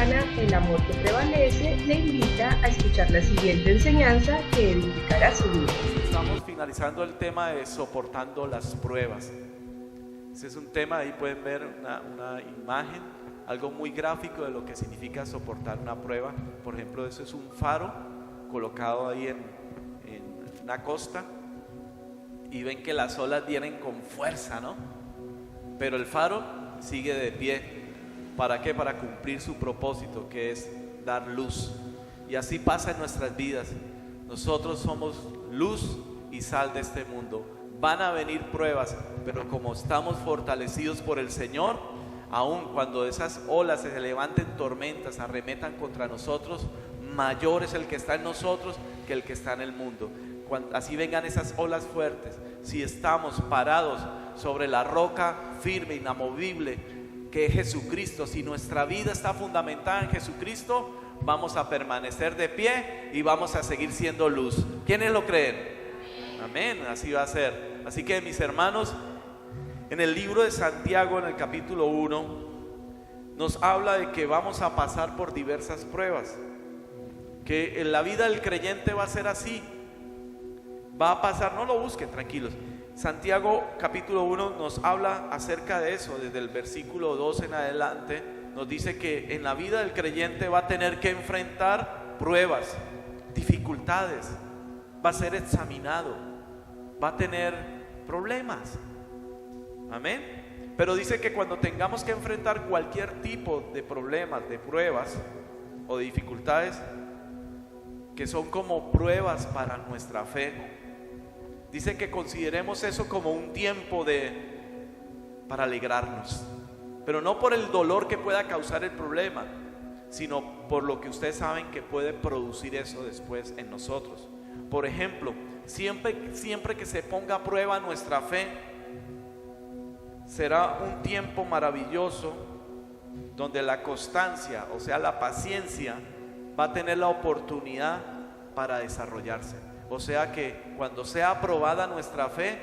cristiana, el amor que prevalece, le invita a escuchar la siguiente enseñanza que edificará su vida. Estamos finalizando el tema de soportando las pruebas. Ese es un tema, ahí pueden ver una imagen, algo muy gráfico de lo que significa soportar una prueba. Por ejemplo, eso es un faro colocado ahí en una costa, y ven que las olas vienen con fuerza, ¿no? Pero el faro sigue de pie. ¿Para qué? Para cumplir su propósito, que es dar luz. Y así pasa en nuestras vidas. Nosotros somos luz y sal de este mundo. Van a venir pruebas, pero como estamos fortalecidos por el Señor, aun cuando esas olas se levanten, tormentas, arremetan contra nosotros, mayor es el que está en nosotros que el que está en el mundo. Cuando así vengan esas olas fuertes, si estamos parados sobre la roca firme, inamovible, que es Jesucristo, si nuestra vida está fundamentada en Jesucristo, vamos a permanecer de pie y vamos a seguir siendo luz. ¿Quiénes lo creen? Amén, así va a ser. Así que, mis hermanos, en el libro de Santiago, en el capítulo 1, nos habla de que vamos a pasar por diversas pruebas, que en la vida del creyente va a ser así, va a pasar, no lo busquen, tranquilos. Santiago capítulo 1 nos habla acerca de eso, desde el versículo 2 en adelante, nos dice que en la vida del creyente va a tener que enfrentar pruebas, dificultades, va a ser examinado, va a tener problemas, amén. Pero dice que cuando tengamos que enfrentar cualquier tipo de problemas, de pruebas o de dificultades, que son como pruebas para nuestra fe, dice que consideremos eso como un tiempo para alegrarnos, pero no por el dolor que pueda causar el problema, sino por lo que ustedes saben que puede producir eso después en nosotros. Por ejemplo, siempre que se ponga a prueba nuestra fe, será un tiempo maravilloso donde la constancia, o sea, la paciencia, va a tener la oportunidad para desarrollarse. O sea que cuando sea aprobada nuestra fe,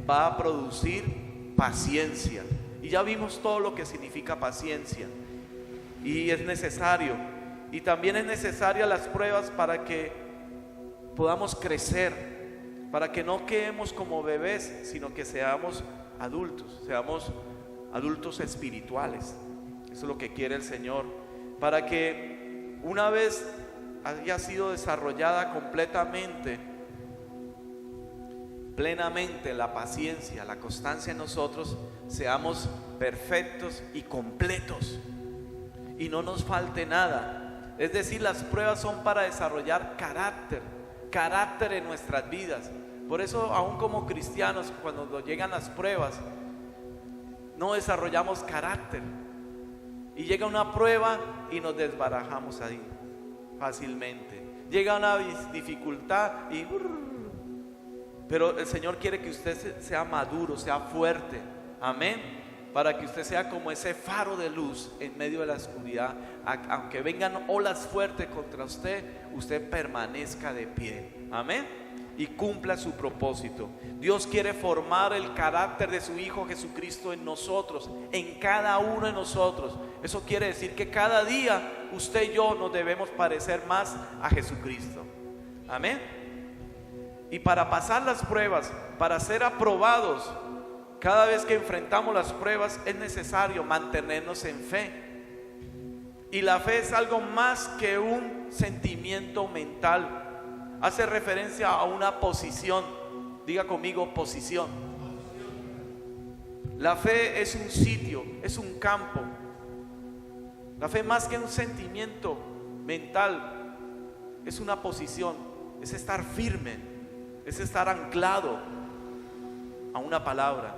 va a producir paciencia. Y ya vimos todo lo que significa paciencia. Y es necesario. Y también es necesaria las pruebas para que podamos crecer, para que no quedemos como bebés, sino que seamos adultos espirituales. Eso es lo que quiere el Señor. Para que una vez haya sido desarrollada plenamente la paciencia, la constancia en nosotros, seamos perfectos y completos y no nos falte nada. Es decir, las pruebas son para desarrollar carácter en nuestras vidas. Por eso, aún como cristianos, cuando nos llegan las pruebas, no desarrollamos carácter, y llega una prueba y nos desbarajamos ahí fácilmente. Llega una dificultad pero el Señor quiere que usted sea maduro, sea fuerte, amén, para que usted sea como ese faro de luz en medio de la oscuridad. Aunque vengan olas fuertes contra usted, usted permanezca de pie, amén, y cumpla su propósito. Dios quiere formar el carácter de su Hijo Jesucristo en nosotros, en cada uno de nosotros. Eso quiere decir que cada día usted y yo nos debemos parecer más a Jesucristo, amén. Y para pasar las pruebas, para ser aprobados, cada vez que enfrentamos las pruebas, es necesario mantenernos en fe. Y la fe es algo más que un sentimiento mental. Hace referencia a una posición. Diga conmigo, posición. La fe es un sitio, es un campo. La fe, más que un sentimiento mental, es una posición, es estar firme, es estar anclado a una palabra.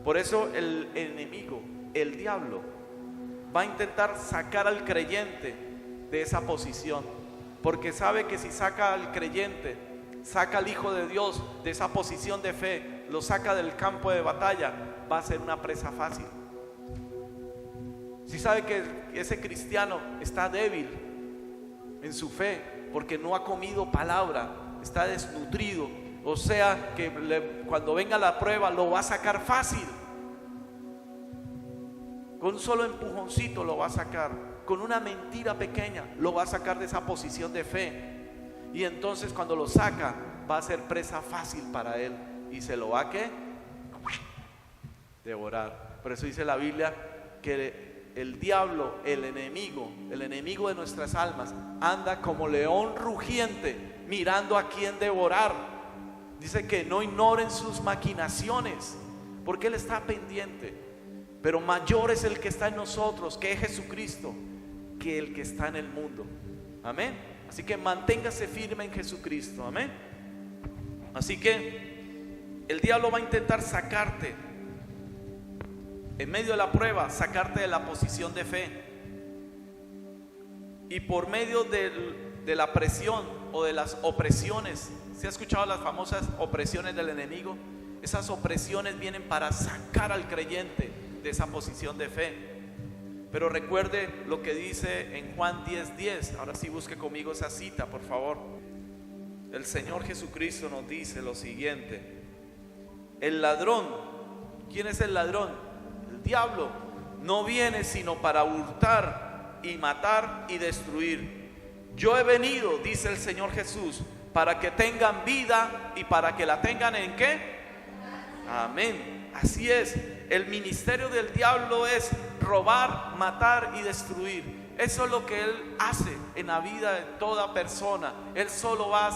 Por eso el enemigo, el diablo, va a intentar sacar al creyente de esa posición, porque sabe que si saca al creyente, saca al Hijo de Dios de esa posición de fe, lo saca del campo de batalla, va a ser una presa fácil. Si sabe que ese cristiano está débil en su fe, porque no ha comido palabra, está desnutrido, o sea que cuando venga la prueba lo va a sacar fácil. Con un solo empujoncito lo va a sacar. Con una mentira pequeña lo va a sacar de esa posición de fe. Y entonces cuando lo saca, va a ser presa fácil para él. Y se lo va a ¿qué? Devorar. Por eso dice la Biblia que el diablo, el enemigo de nuestras almas, anda como león rugiente, mirando a quién devorar. Dice que no ignoren sus maquinaciones, porque él está pendiente. Pero mayor es el que está en nosotros, que es Jesucristo, que el que está en el mundo. Amén. Así que manténgase firme en Jesucristo. Amén. Así que el diablo va a intentar sacarte en medio de la prueba, sacarte de la posición de fe. Y por medio de la presión o de las opresiones. ¿Se ha escuchado las famosas opresiones del enemigo? Esas opresiones vienen para sacar al creyente de esa posición de fe. Pero recuerde lo que dice en Juan 10:10. Ahora sí, busque conmigo esa cita, por favor. El Señor Jesucristo nos dice lo siguiente: el ladrón, ¿quién es el ladrón? El diablo. No viene sino para hurtar y matar y destruir. Yo he venido, dice el Señor Jesús, para que tengan vida y para que la tengan ¿en qué? Amén. Así es. El ministerio del diablo es robar, matar y destruir. Eso es lo que él hace en la vida de toda persona. Él solo va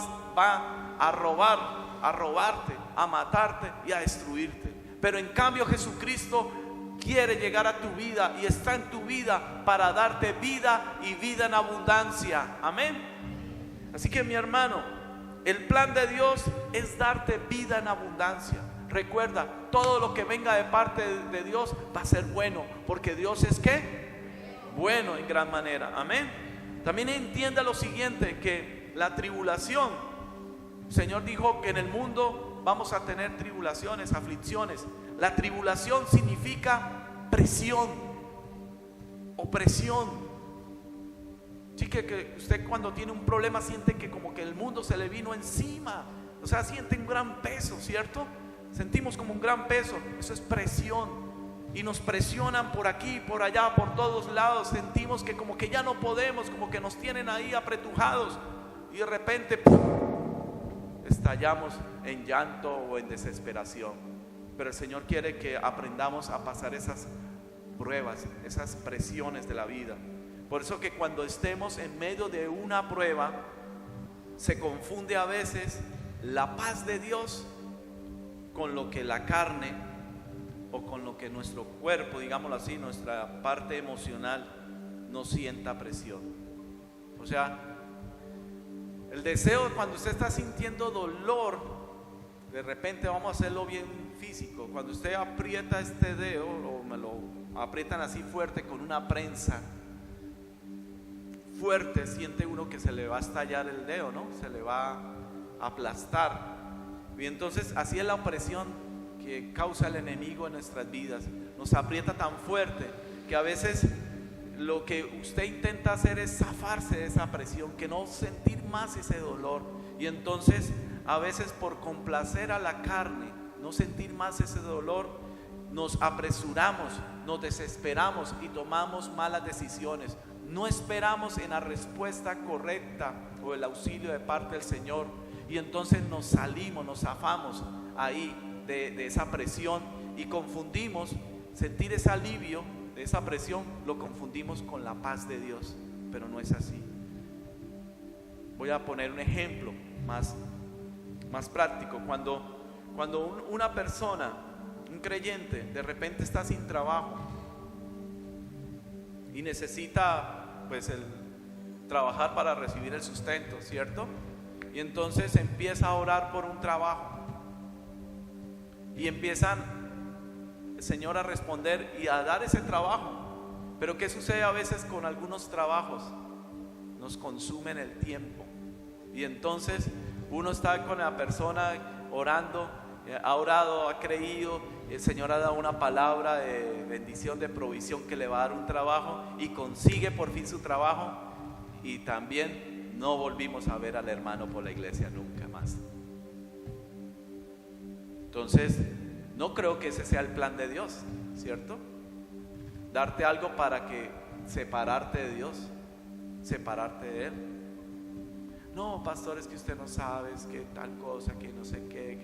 a robar, a robarte, a matarte y a destruirte. Pero en cambio Jesucristo quiere llegar a tu vida y está en tu vida para darte vida y vida en abundancia. Amén. Así que mi hermano, el plan de Dios es darte vida en abundancia. Recuerda, todo lo que venga de parte de Dios va a ser bueno, porque Dios es ¿qué? Bueno en gran manera. Amén. También entienda lo siguiente, que la tribulación, el Señor dijo que en el mundo vamos a tener tribulaciones, aflicciones. La tribulación significa presión, opresión. Sí, que usted cuando tiene un problema siente que como que el mundo se le vino encima. O sea, siente un gran peso, ¿cierto? Sentimos como un gran peso. Eso es presión. Y nos presionan por aquí, por allá, por todos lados. Sentimos que como que ya no podemos, como que nos tienen ahí apretujados. Y de repente ¡pum!, estallamos en llanto o en desesperación. Pero el Señor quiere que aprendamos a pasar esas pruebas, esas presiones de la vida. Por eso que cuando estemos en medio de una prueba, se confunde a veces la paz de Dios con lo que la carne o con lo que nuestro cuerpo, digámoslo así, nuestra parte emocional no sienta presión. O sea, el deseo, cuando usted está sintiendo dolor, de repente vamos a hacerlo bien físico. Cuando usted aprieta este dedo o me lo aprietan así fuerte con una prensa fuerte, siente uno que se le va a estallar el dedo, ¿no? Se le va a aplastar. Y entonces así es la opresión que causa el enemigo en nuestras vidas. Nos aprieta tan fuerte que a veces lo que usted intenta hacer es zafarse de esa presión, que no sentir más ese dolor. Y entonces a veces por complacer a la carne, no sentir más ese dolor, nos apresuramos, nos desesperamos y tomamos malas decisiones. No esperamos en la respuesta correcta o el auxilio de parte del Señor. Y entonces nos salimos, nos zafamos ahí de esa presión y confundimos sentir ese alivio de esa presión, lo confundimos con la paz de Dios, pero no es así. Voy a poner un ejemplo más práctico. Cuando una persona, un creyente, de repente está sin trabajo y necesita pues trabajar para recibir el sustento, ¿cierto? Y entonces empieza a orar por un trabajo y empiezan el Señor a responder y a dar ese trabajo. Pero ¿qué sucede a veces con algunos trabajos? Nos consumen el tiempo. Y entonces uno está con la persona orando, ha orado, ha creído, el Señor ha dado una palabra de bendición, de provisión, que le va a dar un trabajo, y consigue por fin su trabajo, y también no volvimos a ver al hermano por la iglesia nunca más. Entonces no creo que ese sea el plan de Dios, ¿cierto? darte algo para que separarte de Dios, separarte de Él. No, pastor, es que usted no sabe, es que tal cosa, que no sé qué,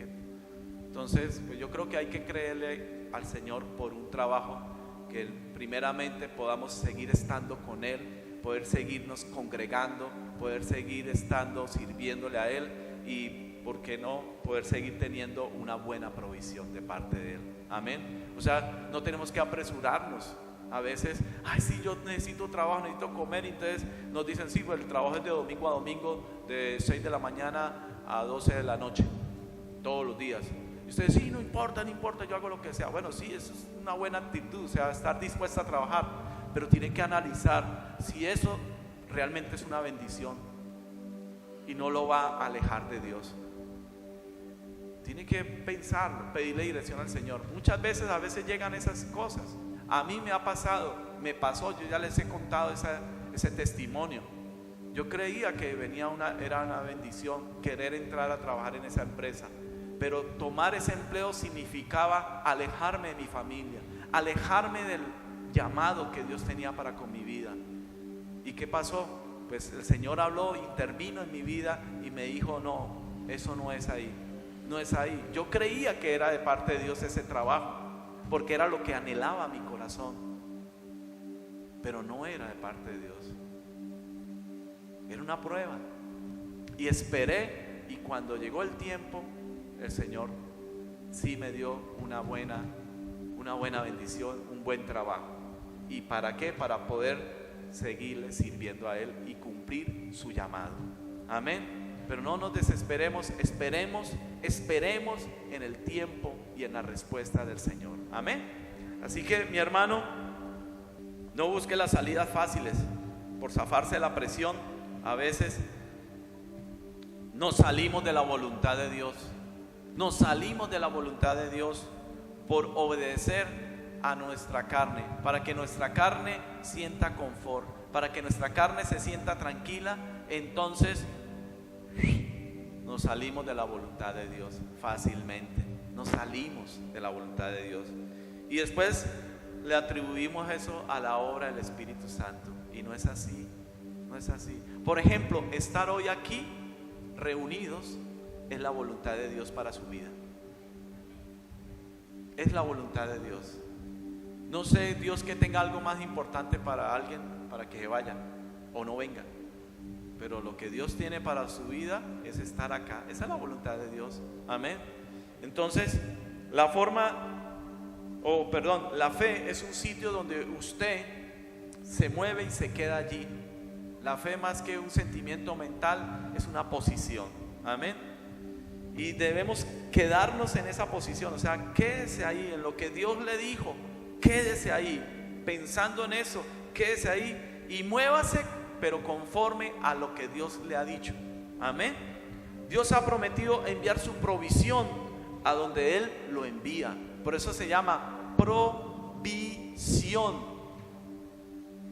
Entonces, pues yo creo que hay que creerle al Señor por un trabajo, que primeramente podamos seguir estando con Él, poder seguirnos congregando, poder seguir estando sirviéndole a Él y, ¿por qué no?, poder seguir teniendo una buena provisión de parte de Él. Amén. O sea, no tenemos que apresurarnos. A veces, ay, sí, yo necesito trabajo, necesito comer, y entonces nos dicen, sí, pues el trabajo es de domingo a domingo, de 6 de la mañana a 12 de la noche, todos los días. Y ustedes, sí, no importa, yo hago lo que sea. Bueno, sí, eso es una buena actitud, o sea, estar dispuesta a trabajar, pero tienen que analizar si eso realmente es una bendición y no lo va a alejar de Dios. Tiene que pensarlo, pedirle dirección al Señor. Muchas veces, a veces llegan esas cosas. A mí me ha pasado, me pasó, yo ya les he contado ese testimonio. Yo creía que era una bendición querer entrar a trabajar en esa empresa, pero tomar ese empleo significaba alejarme de mi familia, alejarme del llamado que Dios tenía para con mi vida. ¿Y qué pasó? Pues el Señor habló, intervino en mi vida y me dijo, no, eso no es ahí, no es ahí. Yo creía que era de parte de Dios ese trabajo, porque era lo que anhelaba mi corazón, pero no era de parte de Dios. Era una prueba. Y esperé, y cuando llegó el tiempo, el Señor sí me dio una buena bendición, un buen trabajo. ¿Y para qué? Para poder seguirle sirviendo a Él y cumplir su llamado. Amén. Pero no nos desesperemos, esperemos en el tiempo y en la respuesta del Señor. Amén. Así que, mi hermano, no busque las salidas fáciles por zafarse de la presión. A veces nos salimos de la voluntad de Dios. Nos salimos de la voluntad de Dios por obedecer a nuestra carne, para que nuestra carne sienta confort, para que nuestra carne se sienta tranquila. Entonces nos salimos de la voluntad de Dios fácilmente. Nos salimos de la voluntad de Dios y después le atribuimos eso a la obra del Espíritu Santo, y no es así, no es así. Por ejemplo, estar hoy aquí reunidos es la voluntad de Dios para su vida. Es la voluntad de Dios. No sé, Dios, que tenga algo más importante para alguien, para que se vayan o no vengan, pero lo que Dios tiene para su vida es estar acá. Esa es la voluntad de Dios. Amén. Entonces, la fe es un sitio donde usted se mueve y se queda allí. La fe, más que un sentimiento mental, es una posición. Amén. Y debemos quedarnos en esa posición. O sea, quédese ahí en lo que Dios le dijo. Quédese ahí, pensando en eso. Quédese ahí y muévase, pero conforme a lo que Dios le ha dicho. Amén. Dios ha prometido enviar su provisión a donde Él lo envía. Por eso se llama provisión.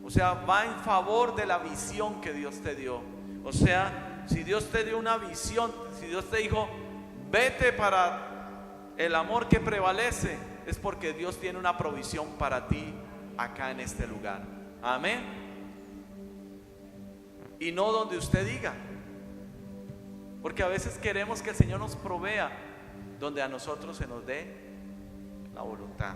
O sea, va en favor de la visión que Dios te dio. O sea, si Dios te dio una visión, si Dios te dijo, vete para el amor que prevalece, es porque Dios tiene una provisión para ti acá en este lugar. Amén. Y no donde usted diga, porque a veces queremos que el Señor nos provea donde a nosotros se nos dé la voluntad.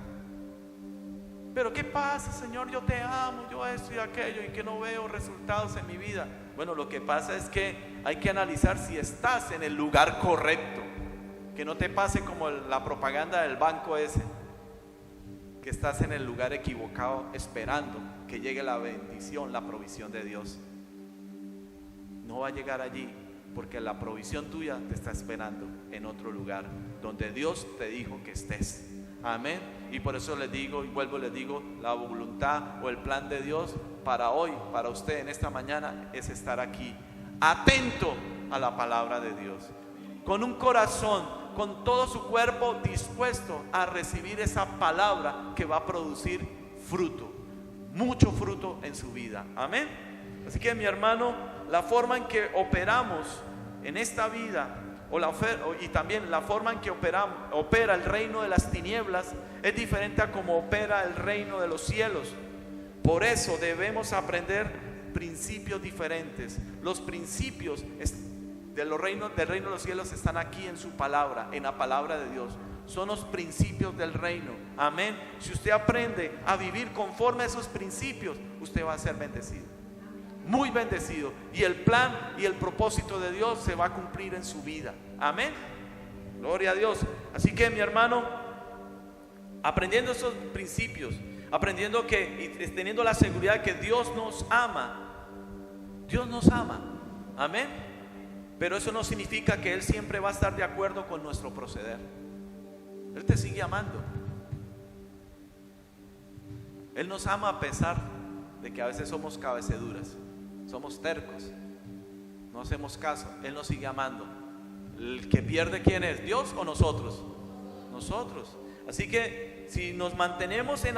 Pero ¿qué pasa, Señor? Yo te amo, yo esto y aquello, y que no veo resultados en mi vida. Bueno, lo que pasa es que hay que analizar si estás en el lugar correcto. Que no te pase como la propaganda del banco ese, que estás en el lugar equivocado esperando que llegue la bendición, la provisión de Dios. No va a llegar allí, porque la provisión tuya te está esperando en otro lugar donde Dios te dijo que estés. Amén. Y por eso les digo, y vuelvo les digo, la voluntad o el plan de Dios para hoy, para usted en esta mañana, es estar aquí, atento a la palabra de Dios, con un corazón, con todo su cuerpo dispuesto a recibir esa palabra que va a producir fruto, mucho fruto en su vida. Amén. Así que, mi hermano, la forma en que operamos en esta vida y también la forma en que opera el reino de las tinieblas es diferente a como opera el reino de los cielos. Por eso debemos aprender principios diferentes. Los principios del reino de los cielos están aquí en su palabra, en la palabra de Dios. Son los principios del reino. Amén. Si usted aprende a vivir conforme a esos principios, usted va a ser bendecido, muy bendecido, y el plan y el propósito de Dios se va a cumplir en su vida. Amén. Gloria a Dios. Así que, mi hermano, aprendiendo esos principios, aprendiendo y teniendo la seguridad que Dios nos ama. Dios nos ama. Amén. Pero eso no significa que Él siempre va a estar de acuerdo con nuestro proceder. Él te sigue amando. Él nos ama a pesar de que a veces somos cabeceduras, somos tercos, no hacemos caso. Él nos sigue amando. El que pierde, ¿quién es? ¿Dios o nosotros? Nosotros. Así que si nos mantenemos en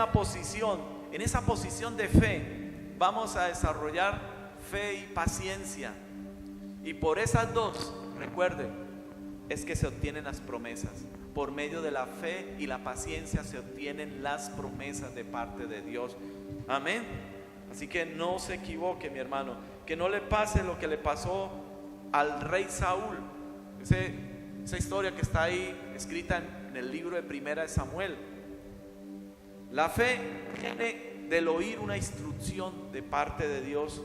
esa posición de fe, vamos a desarrollar fe y paciencia. Y por esas dos, recuerden, es que se obtienen las promesas. Por medio de la fe y la paciencia se obtienen las promesas de parte de Dios. Amén. Así que no se equivoque, mi hermano, que no le pase lo que le pasó al rey Saúl. Esa historia que está ahí escrita en el libro de Primera de Samuel. La fe viene del oír una instrucción de parte de Dios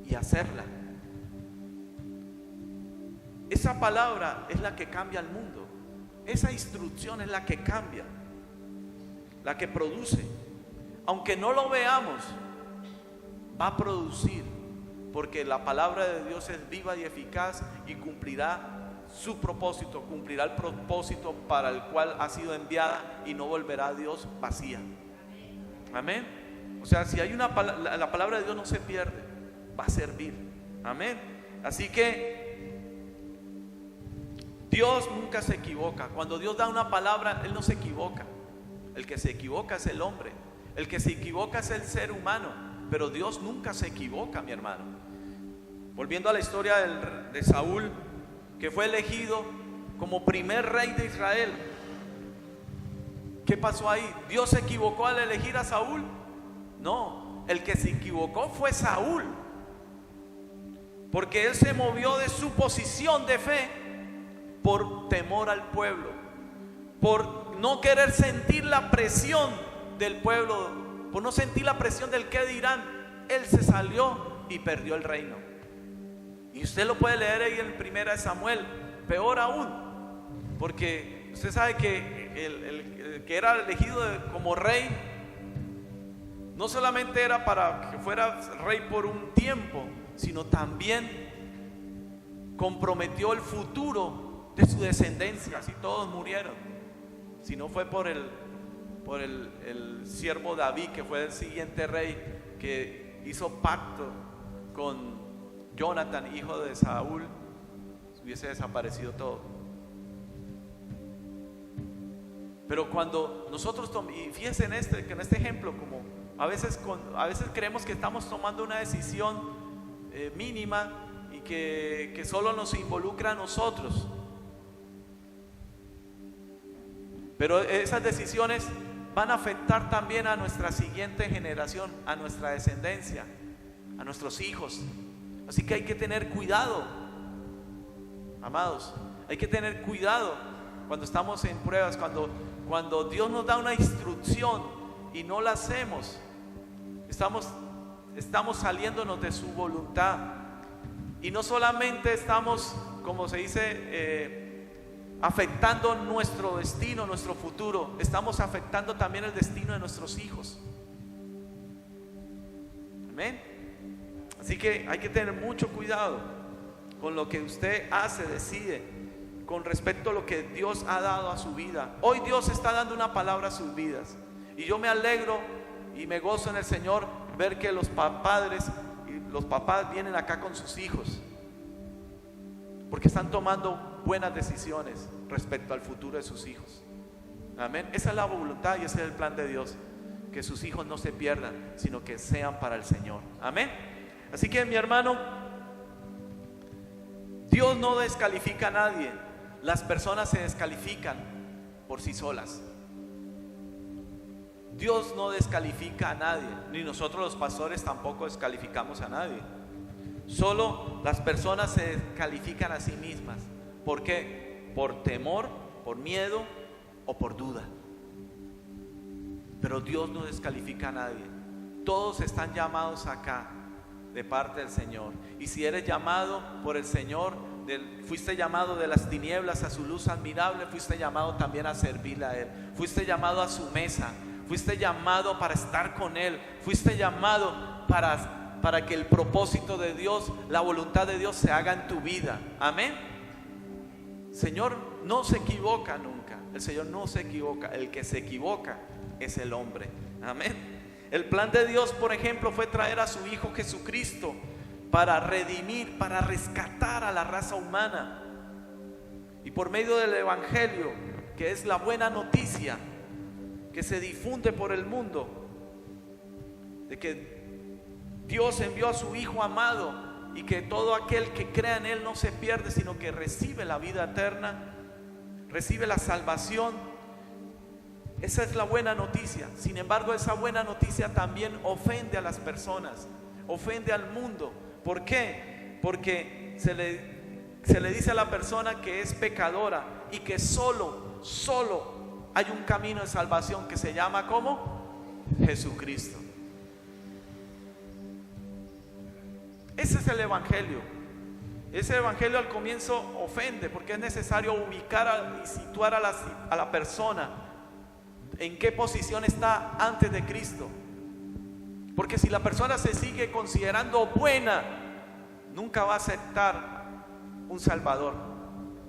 y hacerla. Esa palabra es la que cambia el mundo. Esa instrucción es la que cambia, la que produce. Aunque no lo veamos, va a producir, porque la palabra de Dios es viva y eficaz y cumplirá su propósito, cumplirá el propósito para el cual ha sido enviada, y no volverá a Dios vacía. Amén. O sea, si hay la palabra de Dios no se pierde, va a servir. Amén. Así que Dios nunca se equivoca. Cuando Dios da una palabra, Él no se equivoca. El que se equivoca es el hombre, el que se equivoca es el ser humano, pero Dios nunca se equivoca, mi hermano. Volviendo a la historia de Saúl, que fue elegido como primer rey de Israel. ¿Qué pasó ahí? ¿Dios se equivocó al elegir a Saúl? No, el que se equivocó fue Saúl, porque él se movió de su posición de fe por temor al pueblo, por no querer sentir la presión del pueblo, por no sentir la presión del qué dirán. Él se salió y perdió el reino. Y usted lo puede leer ahí en Primera de Samuel. Peor aún, porque usted sabe que el que era elegido como rey no solamente era para que fuera rey por un tiempo, sino también comprometió el futuro de su descendencia. Si todos murieron, si no fue por el siervo David, que fue el siguiente rey, que hizo pacto con Jonathan, hijo de Saúl, hubiese desaparecido todo. Pero cuando nosotros y fíjense en este ejemplo, como a veces creemos que estamos tomando una decisión mínima y que solo nos involucra a nosotros. Pero esas decisiones van a afectar también a nuestra siguiente generación, a nuestra descendencia, a nuestros hijos. Así que hay que tener cuidado, amados. Hay que tener cuidado cuando estamos en pruebas, cuando Dios nos da una instrucción y no la hacemos. Estamos saliéndonos de su voluntad. Y no solamente estamos, como se dice, afectando nuestro destino, nuestro futuro, estamos afectando también el destino de nuestros hijos. Amén. Así que hay que tener mucho cuidado con lo que usted hace, decide, con respecto a lo que Dios ha dado a su vida. Hoy Dios está dando una palabra a sus vidas, y yo me alegro y me gozo en el Señor ver que los padres y los papás vienen acá con sus hijos, porque están tomando buenas decisiones respecto al futuro de sus hijos. Amén. Esa es la voluntad y ese es el plan de Dios, que sus hijos no se pierdan, sino que sean para el Señor. Amén. Así que, mi hermano, Dios no descalifica a nadie. Las personas se descalifican por sí solas. Dios no descalifica a nadie, ni nosotros los pastores tampoco descalificamos a nadie. Solo las personas se descalifican a sí mismas. ¿Por qué? Por temor, por miedo o por duda. Pero Dios no descalifica a nadie. Todos están llamados acá de parte del Señor. Y si eres llamado por el Señor, fuiste llamado de las tinieblas a su luz admirable, fuiste llamado también a servirle a Él. Fuiste llamado a su mesa, fuiste llamado para estar con Él, fuiste llamado para que el propósito de Dios, la voluntad de Dios se haga en tu vida. Amén. El Señor no se equivoca nunca. El Señor no se equivoca. El que se equivoca es el hombre. Amén. El plan de Dios, por ejemplo, fue traer a su Hijo Jesucristo para redimir, para rescatar a la raza humana. Y por medio del Evangelio, que es la buena noticia que se difunde por el mundo, de que Dios envió a su Hijo amado y que todo aquel que crea en Él no se pierde, sino que recibe la vida eterna, recibe la salvación. Esa es la buena noticia. Sin embargo, esa buena noticia también ofende a las personas, ofende al mundo. ¿Por qué? Porque se le dice a la persona que es pecadora y que solo hay un camino de salvación que se llama ¿cómo? Jesucristo. Ese es el Evangelio. Ese Evangelio al comienzo ofende porque es necesario ubicar y situar a la persona en qué posición está antes de Cristo. Porque si la persona se sigue considerando buena, nunca va a aceptar un Salvador,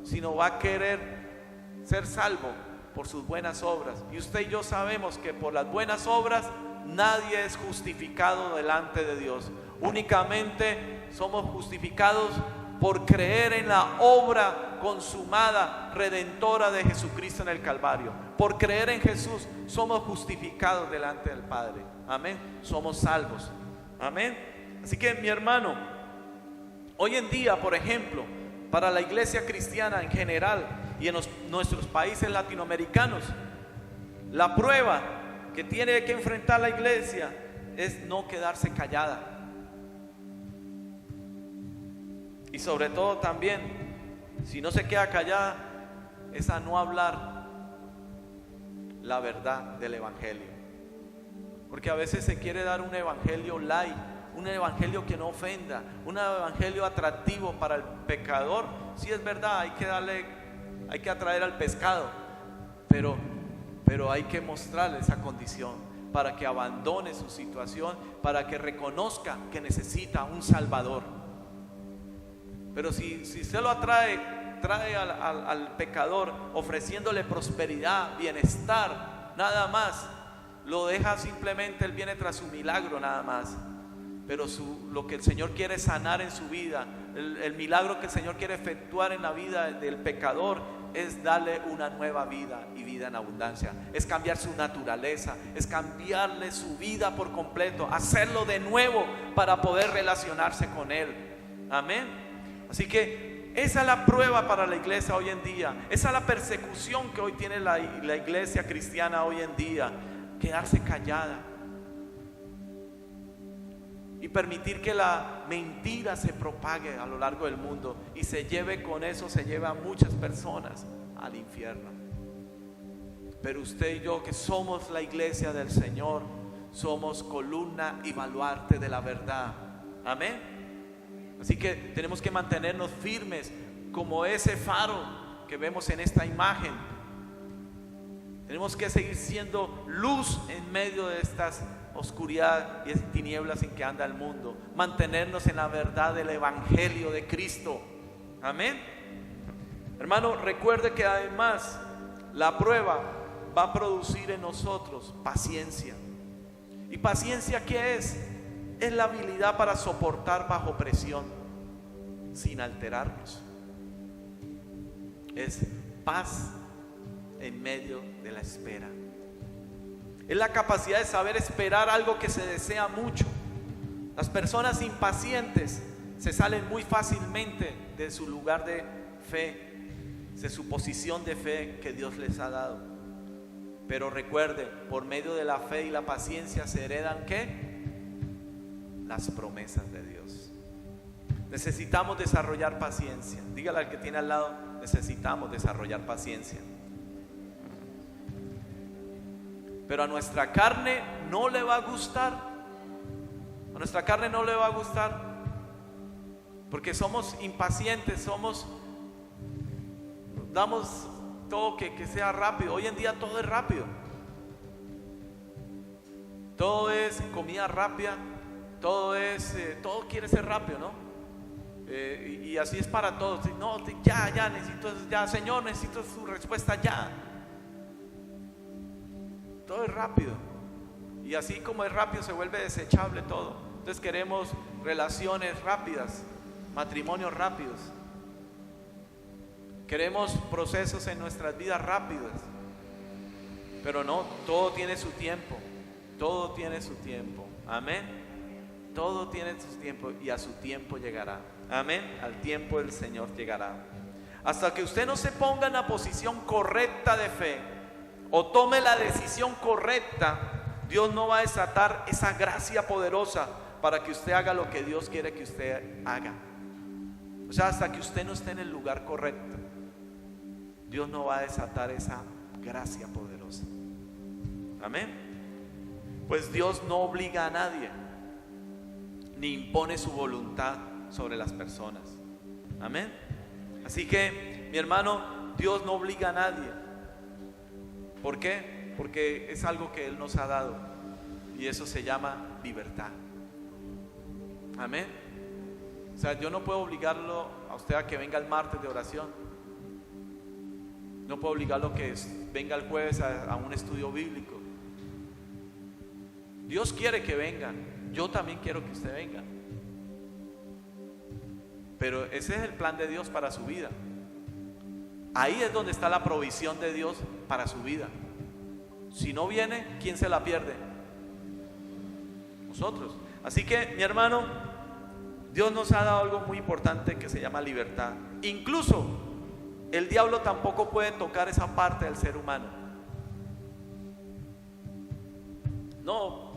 sino va a querer ser salvo por sus buenas obras. Y usted y yo sabemos que por las buenas obras nadie es justificado delante de Dios. Únicamente somos justificados por creer en la obra consumada, redentora de Jesucristo en el Calvario. Por creer en Jesús somos justificados delante del Padre. Amén. Somos salvos. Amén. Así que mi hermano, hoy en día, por ejemplo, para la iglesia cristiana en general y en nuestros países latinoamericanos, la prueba que tiene que enfrentar la iglesia es no quedarse callada. Y sobre todo también, si no se queda callada, es a no hablar la verdad del Evangelio. Porque a veces se quiere dar un evangelio light, un evangelio que no ofenda, un evangelio atractivo para el pecador. Sí, es verdad, hay que atraer al pescado, pero hay que mostrarle esa condición para que abandone su situación, para que reconozca que necesita un Salvador. Pero si usted lo trae al pecador ofreciéndole prosperidad, bienestar, nada más, lo deja simplemente, él viene tras su milagro nada más. Pero lo que el Señor quiere sanar en su vida, el milagro que el Señor quiere efectuar en la vida del pecador, es darle una nueva vida y vida en abundancia. Es cambiar su naturaleza, es cambiarle su vida por completo, hacerlo de nuevo para poder relacionarse con Él. Amén. Así que esa es la prueba para la iglesia hoy en día. Esa es la persecución que hoy tiene la iglesia cristiana hoy en día. Quedarse callada y permitir que la mentira se propague a lo largo del mundo y se lleve a muchas personas al infierno. Pero usted y yo, que somos la iglesia del Señor, somos columna y baluarte de la verdad. Amén. Así que tenemos que mantenernos firmes como ese faro que vemos en esta imagen. Tenemos que seguir siendo luz en medio de estas oscuridad y tinieblas en que anda el mundo. Mantenernos en la verdad del Evangelio de Cristo. Amén. Hermano, recuerde que además la prueba va a producir en nosotros paciencia. ¿Y paciencia qué es? Es la habilidad para soportar bajo presión sin alterarnos. Es paz en medio de la espera. Es la capacidad de saber esperar algo que se desea mucho. Las personas impacientes se salen muy fácilmente de su lugar de fe, de su posición de fe que Dios les ha dado. Pero recuerde, por medio de la fe y la paciencia se heredan ¿qué? Las promesas de Dios. Necesitamos desarrollar paciencia. Dígale al que tiene al lado, necesitamos desarrollar paciencia. Pero a nuestra carne no le va a gustar. A nuestra carne no le va a gustar. Porque somos impacientes, damos todo que sea rápido. Hoy en día todo es rápido. Todo es comida rápida. Todo quiere ser rápido, ¿no? Y así es para todos. No, ya, necesito, ya, Señor, necesito su respuesta ya. Todo es rápido. Y así como es rápido se vuelve desechable todo. Entonces queremos relaciones rápidas, matrimonios rápidos. Queremos procesos en nuestras vidas rápidos. Pero no, todo tiene su tiempo. Todo tiene su tiempo. Amén. Todo tiene su tiempo y a su tiempo llegará. Amén. Al tiempo del Señor llegará. Hasta que usted no se ponga en la posición correcta de fe o tome la decisión correcta, Dios no va a desatar esa gracia poderosa para que usted haga lo que Dios quiere que usted haga. O sea, hasta que usted no esté en el lugar correcto, Dios no va a desatar esa gracia poderosa. Amén. Pues Dios no obliga a nadie, ni impone su voluntad sobre las personas. Amén. Así que, mi hermano, Dios no obliga a nadie. ¿Por qué? Porque es algo que Él nos ha dado, y eso se llama libertad. Amén. O sea, yo no puedo obligarlo a usted a que venga el martes de oración. No puedo obligarlo a que venga el jueves a un estudio bíblico. Dios quiere que vengan. Yo también quiero que usted venga. Pero ese es el plan de Dios para su vida. Ahí es donde está la provisión de Dios para su vida. Si no viene, ¿quién se la pierde? Nosotros. Así que, mi hermano, Dios nos ha dado algo muy importante que se llama libertad. Incluso el diablo tampoco puede tocar esa parte del ser humano. No,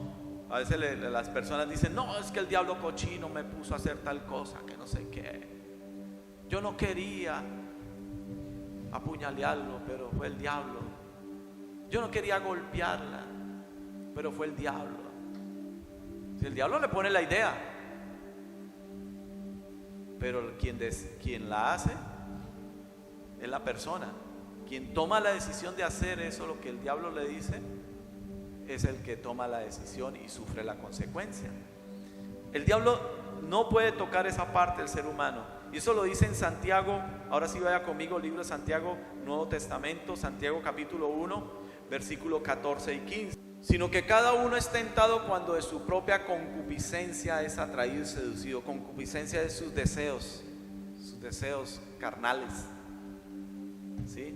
a veces las personas dicen, no, es que el diablo cochino me puso a hacer tal cosa, que no sé qué. Yo no quería apuñalearlo, pero fue el diablo. Yo no quería golpearla, pero fue el diablo. Si el diablo le pone la idea, pero quien la hace es la persona. Quien toma la decisión de hacer eso, lo que el diablo le dice, es el que toma la decisión y sufre la consecuencia. El diablo no puede tocar esa parte del ser humano, y eso lo dice en Santiago. Ahora sí, vaya conmigo, libro de Santiago, Nuevo Testamento, Santiago capítulo 1, versículo 14 y 15. Sino que cada uno es tentado cuando de su propia concupiscencia es atraído y seducido. Concupiscencia de sus deseos carnales. ¿Sí?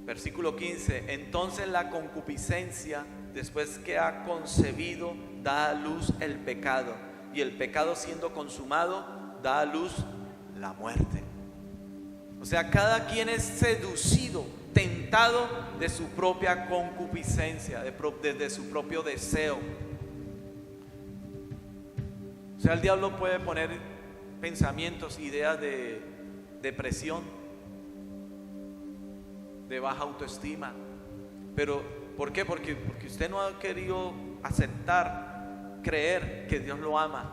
Versículo 15. Entonces la concupiscencia, después que ha concebido, da a luz el pecado, y el pecado, siendo consumado, da a luz la muerte. O sea, cada quien es seducido, tentado de su propia concupiscencia, de su propio deseo. O sea, el diablo puede poner pensamientos, ideas de depresión, de baja autoestima. Pero ¿por qué? Porque usted no ha querido aceptar, creer que Dios lo ama,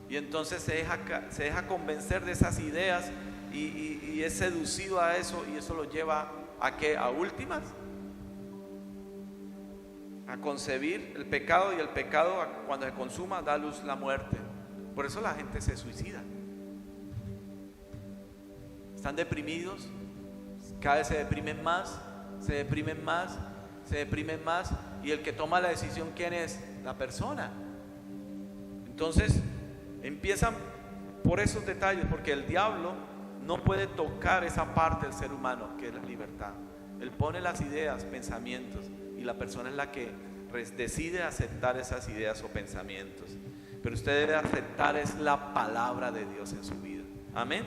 y entonces se deja convencer de esas ideas y es seducido a eso, y eso lo lleva ¿a qué? A últimas, a concebir el pecado, y el pecado, cuando se consuma, da a luz la muerte. Por eso la gente se suicida. Están deprimidos, cada vez se deprimen más, y el que toma la decisión, ¿quién es? La persona. Entonces empiezan por esos detalles, porque el diablo no puede tocar esa parte del ser humano que es la libertad. Él pone las ideas, pensamientos, y la persona es la que decide aceptar esas ideas o pensamientos. Pero usted debe aceptar es la palabra de Dios en su vida. Amén.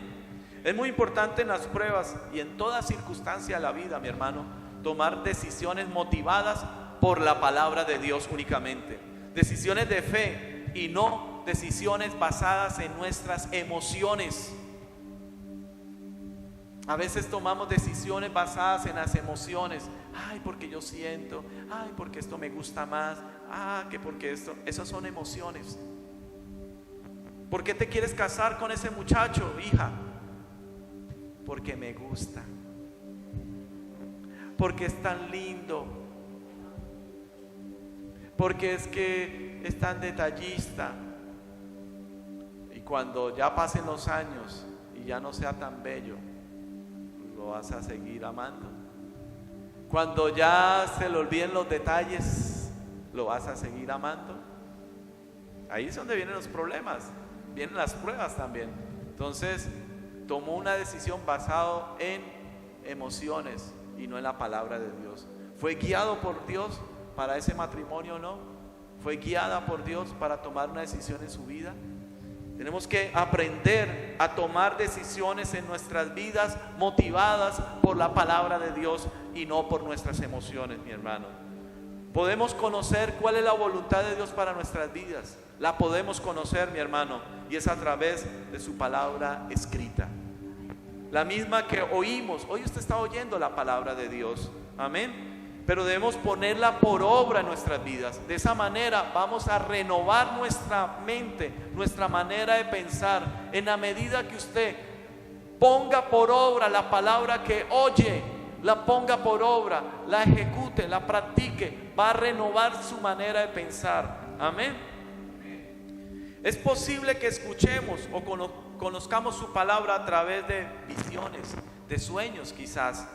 Es muy importante en las pruebas y en toda circunstancia de la vida, mi hermano, tomar decisiones motivadas por la palabra de Dios únicamente. Decisiones de fe y no decisiones basadas en nuestras emociones. A veces tomamos decisiones basadas en las emociones. Ay, porque yo siento. Ay, porque esto me gusta más. Ah, que porque esto. Esas son emociones. ¿Por qué te quieres casar con ese muchacho, hija? Porque me gusta. Porque es tan lindo. Porque es que es tan detallista. Y cuando ya pasen los años y ya no sea tan bello, lo vas a seguir amando. Cuando ya se le olviden los detalles, lo vas a seguir amando. Ahí es donde vienen los problemas, vienen las pruebas también. Entonces tomó una decisión basada en emociones y no en la palabra de Dios. ¿Fue guiado por Dios para ese matrimonio o no? ¿Fue guiada por Dios para tomar una decisión en su vida? Tenemos que aprender a tomar decisiones en nuestras vidas motivadas por la palabra de Dios y no por nuestras emociones, mi hermano. Podemos conocer cuál es la voluntad de Dios para nuestras vidas. La podemos conocer, mi hermano, y es a través de su palabra escrita. La misma que oímos. Hoy usted está oyendo la palabra de Dios. Amén. Pero debemos ponerla por obra en nuestras vidas. De esa manera vamos a renovar nuestra mente, nuestra manera de pensar. En la medida que usted ponga por obra la palabra que oye, la ponga por obra, la ejecute, la practique, va a renovar su manera de pensar. Amén. Es posible que escuchemos o conozcamos su palabra a través de visiones, de sueños quizás,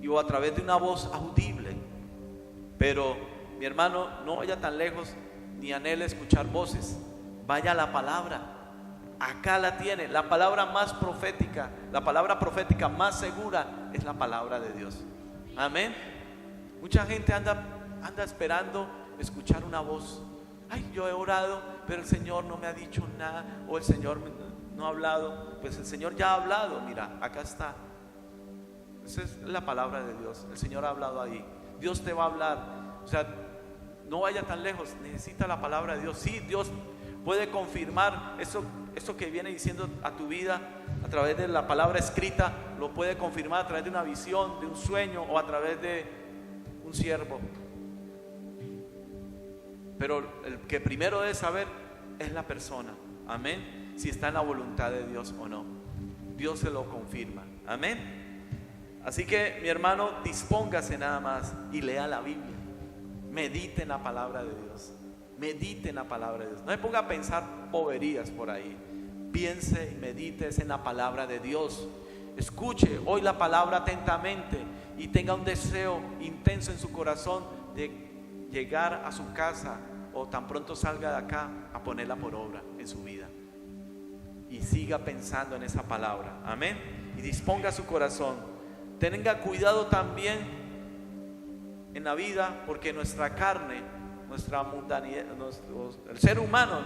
o a través de una voz audible. Pero mi hermano, no vaya tan lejos ni anhele escuchar voces. Vaya a la palabra. Acá la tiene, la palabra más profética, la palabra profética más segura es la palabra de Dios. Amén. Mucha gente anda esperando escuchar una voz. Ay, yo he orado, pero el Señor no me ha dicho nada, o el Señor no ha hablado. Pues el Señor ya ha hablado, mira, acá está. Esa es la palabra de Dios. El Señor ha hablado ahí. Dios te va a hablar. O sea, no vaya tan lejos. Necesita la palabra de Dios. Sí, Dios puede confirmar eso que viene diciendo a tu vida a través de la palabra escrita. Lo puede confirmar a través de una visión, de un sueño o a través de un siervo. Pero el que primero debe saber es la persona. Amén. Si está en la voluntad de Dios o no. Dios se lo confirma. Amén. Así que mi hermano, dispóngase nada más y lea la Biblia. Medite en la palabra de Dios. Medite en la palabra de Dios. No se ponga a pensar boberías por ahí. Piense y medite en la palabra de Dios. Escuche hoy la palabra atentamente y tenga un deseo intenso en su corazón de llegar a su casa o tan pronto salga de acá a ponerla por obra en su vida. Y siga pensando en esa palabra. Amén. Y disponga su corazón. Tenga cuidado también en la vida, porque nuestra carne, nuestra mundanidad, el ser humano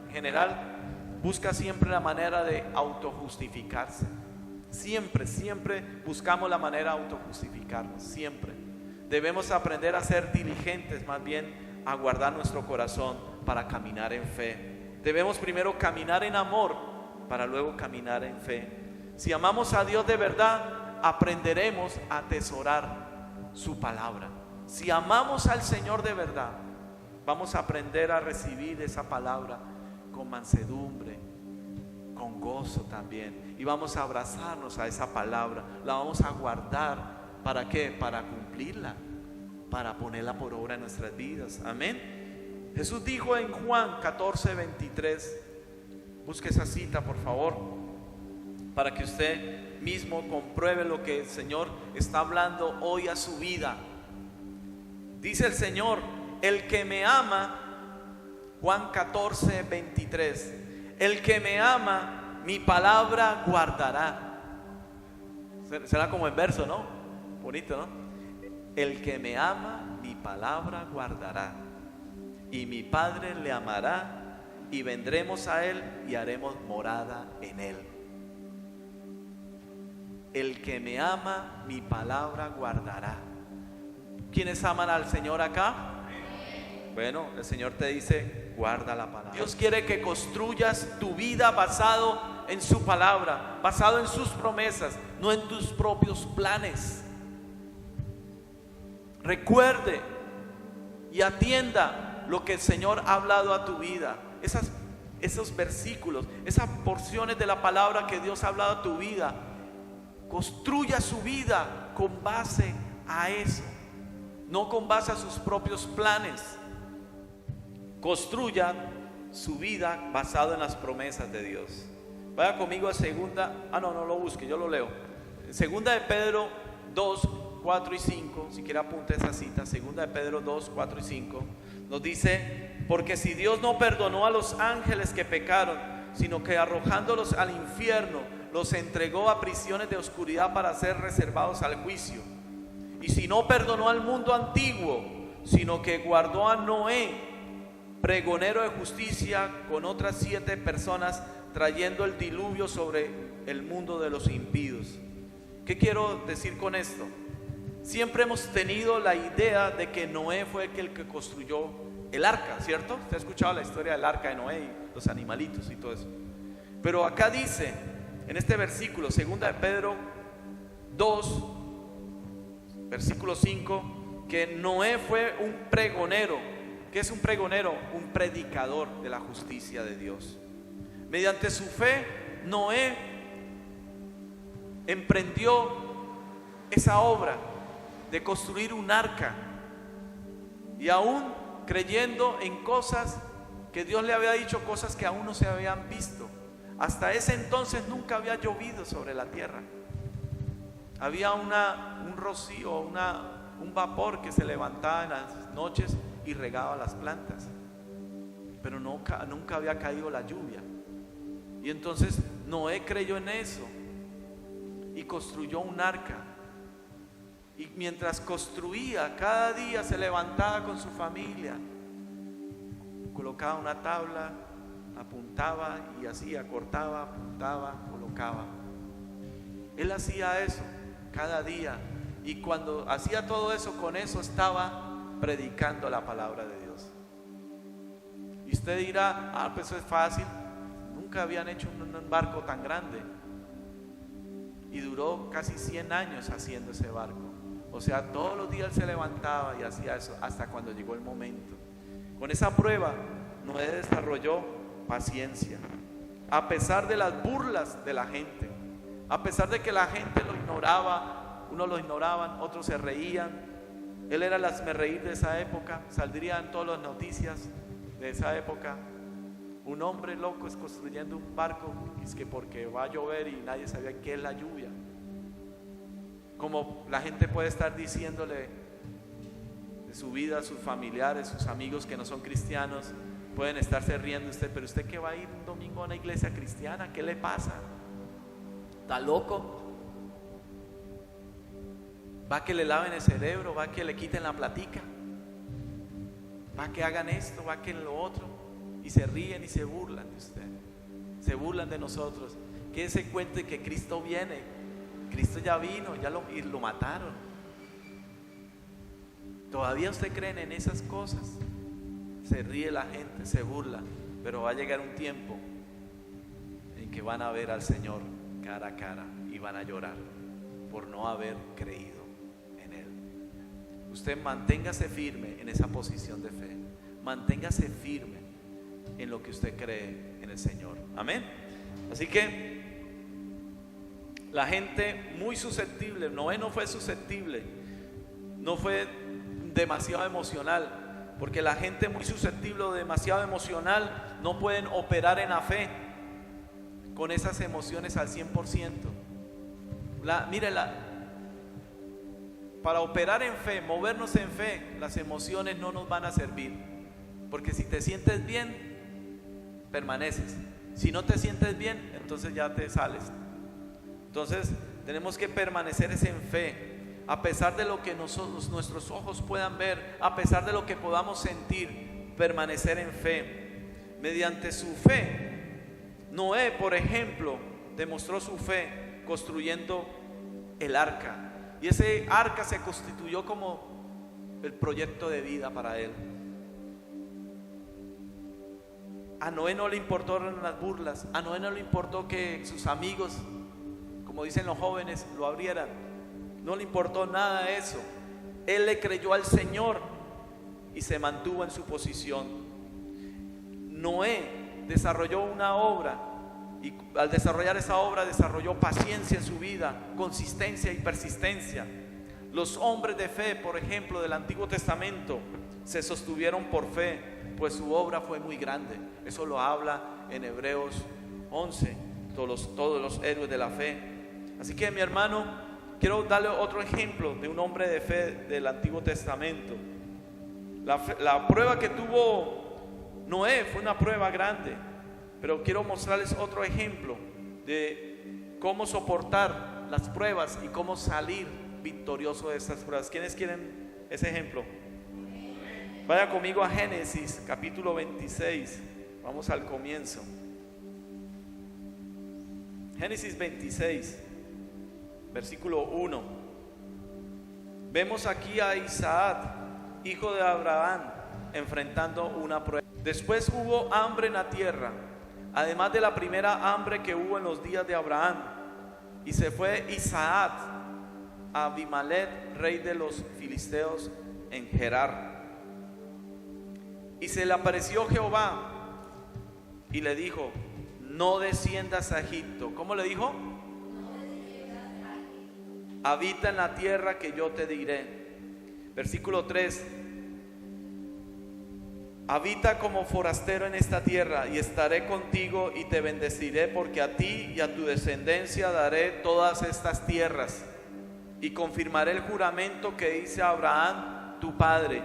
en general busca siempre la manera de autojustificarse. Siempre buscamos la manera de autojustificarnos, siempre. Debemos aprender a ser diligentes, más bien a guardar nuestro corazón para caminar en fe. Debemos primero caminar en amor para luego caminar en fe. Si amamos a Dios de verdad, aprenderemos a atesorar su palabra. Si amamos al Señor de verdad, vamos a aprender a recibir esa palabra con mansedumbre, con gozo también. Y vamos a abrazarnos a esa palabra. La vamos a guardar. ¿Para qué? Para cumplirla, para ponerla por obra en nuestras vidas. Amén. Jesús dijo en Juan 14:23. Busque esa cita, por favor, para que usted mismo compruebe lo que el Señor está hablando hoy a su vida. Dice el Señor: el que me ama, Juan 14:23, el que me ama, mi palabra guardará. Será como en verso, ¿no? Bonito, ¿no? El que me ama, mi palabra guardará, y mi Padre le amará, y vendremos a él y haremos morada en él. el que me ama, mi palabra guardará. ¿Quiénes aman al Señor acá? Bueno, el Señor te dice, guarda la palabra. Dios quiere que construyas tu vida basado en su palabra, basado en sus promesas, no en tus propios planes. Recuerde y atienda lo que el Señor ha hablado a tu vida. Esos versículos, esas porciones de la palabra que Dios ha hablado a tu vida. Construya su vida con base a eso, no con base a sus propios planes. Construya su vida basado en las promesas de Dios. Vaya conmigo a no lo busque, yo lo leo. Segunda de Pedro 2, 4 y 5, si quiere apunte esa cita. Segunda de Pedro 2, 4 y 5 nos dice: porque si Dios no perdonó a los ángeles que pecaron, sino que arrojándolos al infierno, los entregó a prisiones de oscuridad para ser reservados al juicio. Y si no perdonó al mundo antiguo, sino que guardó a Noé, pregonero de justicia, con otras 7 personas, trayendo el diluvio sobre el mundo de los impíos. ¿Qué quiero decir con esto? Siempre hemos tenido la idea de que Noé fue el que construyó el arca, ¿cierto? Usted ha escuchado la historia del arca de Noé y los animalitos y todo eso. Pero acá dice, en este versículo, segunda de Pedro 2, versículo 5, que Noé fue un pregonero. ¿Qué es un pregonero? Un predicador de la justicia de Dios. Mediante su fe, Noé emprendió esa obra de construir un arca, y aún creyendo en cosas que Dios le había dicho, cosas que aún no se habían visto. Hasta ese entonces nunca había llovido sobre la tierra. Había un rocío, un vapor que se levantaba en las noches y regaba las plantas, pero nunca había caído la lluvia. Y entonces Noé creyó en eso y construyó un arca. Y mientras construía, cada día se levantaba con su familia, colocaba una tabla, apuntaba y hacía, cortaba, apuntaba, colocaba. Él hacía eso cada día, y cuando hacía todo eso, con eso estaba predicando la palabra de Dios. Y usted dirá, pues eso es fácil. Nunca habían hecho un barco tan grande, y duró casi 100 años haciendo ese barco. O sea, todos los días se levantaba y hacía eso hasta cuando llegó el momento. Con esa prueba, Noé desarrolló paciencia, a pesar de las burlas de la gente, a pesar de que la gente lo ignoraba. Unos lo ignoraban, otros se reían. Él era el hazmerreír de esa época, saldría en todas las noticias de esa época. Un hombre loco es construyendo un barco, es que porque va a llover, y nadie sabía qué es la lluvia. Como la gente puede estar diciéndole de su vida a sus familiares, sus amigos que no son cristianos, pueden estarse riendo de usted, pero usted que va a ir un domingo a una iglesia cristiana, ¿qué le pasa? ¿Está loco? ¿Va que le laven el cerebro? ¿Va que le quiten la platica? ¿Va que hagan esto? ¿Va que lo otro? Y se ríen y se burlan de usted, se burlan de nosotros. Que se cuente que Cristo viene. Cristo ya vino, y lo mataron. ¿Todavía usted creen en esas cosas? Se ríe la gente, se burla, pero va a llegar un tiempo en que van a ver al Señor cara a cara y van a llorar por no haber creído en Él. Usted manténgase firme en esa posición de fe, manténgase firme en lo que usted cree en el Señor. Amén. Así que la gente muy susceptible, Noé no fue susceptible, no fue demasiado emocional, porque la gente muy susceptible o demasiado emocional no pueden operar en la fe con esas emociones al 100%. Mírela, para operar en fe, movernos en fe, las emociones no nos van a servir, porque si te sientes bien, permaneces. Si no te sientes bien, entonces ya te sales. Entonces tenemos que permanecer en fe, a pesar de lo que nuestros ojos puedan ver, a pesar de lo que podamos sentir, permanecer en fe. Mediante su fe, Noé, por ejemplo, demostró su fe construyendo el arca. Y ese arca se constituyó como el proyecto de vida para él. A Noé no le importaron las burlas, a Noé no le importó que sus amigos, como dicen los jóvenes, lo abrieran. No le importó nada de eso. Él le creyó al Señor y se mantuvo en su posición. Noé desarrolló una obra y al desarrollar esa obra desarrolló paciencia en su vida, consistencia y persistencia. Los hombres de fe, por ejemplo, del Antiguo Testamento se sostuvieron por fe, pues su obra fue muy grande. Eso lo habla en Hebreos 11, todos los héroes de la fe. Así que, mi hermano, quiero darle otro ejemplo de un hombre de fe del Antiguo Testamento. La prueba que tuvo Noé fue una prueba grande, pero quiero mostrarles otro ejemplo de cómo soportar las pruebas y cómo salir victorioso de estas pruebas. ¿Quiénes quieren ese ejemplo? Vaya conmigo a Génesis capítulo 26. Vamos al comienzo. Génesis 26, versículo 1. Vemos aquí a Isaac, hijo de Abraham, enfrentando una prueba. Después hubo hambre en la tierra, además de la primera hambre que hubo en los días de Abraham. Y se fue Isaac a Abimelech, rey de los filisteos, en Gerar. Y se le apareció Jehová y le dijo: no desciendas a Egipto. ¿Cómo le dijo? Habita en la tierra que yo te diré. Versículo 3. Habita como forastero en esta tierra, y estaré contigo y te bendeciré, porque a ti y a tu descendencia daré todas estas tierras, y confirmaré el juramento que hice a Abraham tu padre.